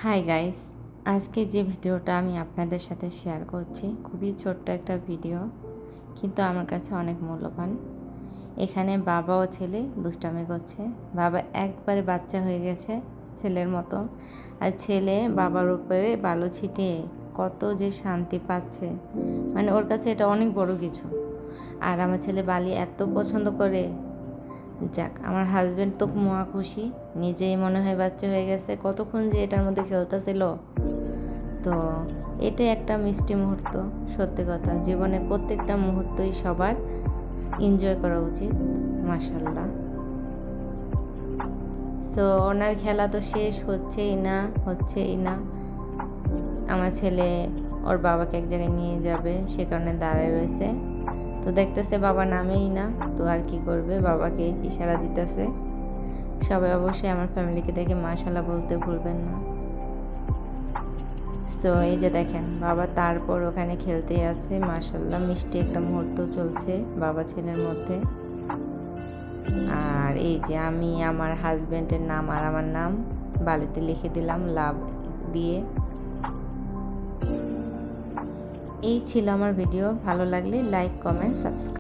Hi guys, আজকে যে ভিডিওটা আমি আপনাদের সাথে শেয়ার করছি খুবই ছোট্ট একটা ভিডিও, কিন্তু আমার কাছে অনেক মূল্যবান। এখানে বাবা ও ছেলে দুষ্টামি করছে। বাবা একবারে বাচ্চা হয়ে গেছে ছেলের মতো, আর ছেলে বাবার উপরে বালু ছিটিয়ে কত যে শান্তি পাচ্ছে, মানে ওর কাছে এটা অনেক বড় কিছু। আর আমার ছেলে বালি এত পছন্দ করে, যাক আমার হাজব্যান্ড তো মহা খুশি, নিজেই মনে হয় বাচ্চা হয়ে গেছে, কতক্ষণ যে এটার মধ্যে খেলতেছিল। তো এটা একটা মিষ্টি মুহূর্ত। সত্যি কথা, জীবনে প্রত্যেকটা মুহূর্তই সবার এনজয় করা উচিত। মাশাল্লাহ। সো ওনার খেলা তো শেষ হচ্ছেই না। আমার ছেলে ওর বাবাকে এক জায়গায় নিয়ে যাবে, সে কারণে দাঁড়ায় রয়েছে। তো দেখতেছে বাবা নামেই না, তো আর কি করবে, বাবাকে ইশারা দিতেছে। সবাই অবশ্যই আমার ফ্যামিলিকে দেখে মাশাল্লাহ বলতে ভুলবেন না। সো এই যে দেখেন বাবা তারপর ওখানে খেলতেই আছে। মাশাল্লাহ মিষ্টি একটা মুহূর্ত চলছে বাবা ছেলের মধ্যে। আর এই যে আমি আমার হাজব্যান্ডের নাম আর আমার নাম বালিতে লিখে দিলাম লাভ দিয়ে। এই ছিল আমার ভিডিও। ভালো লাগলে লাইক, কমেন্ট, সাবস্ক্রাইব।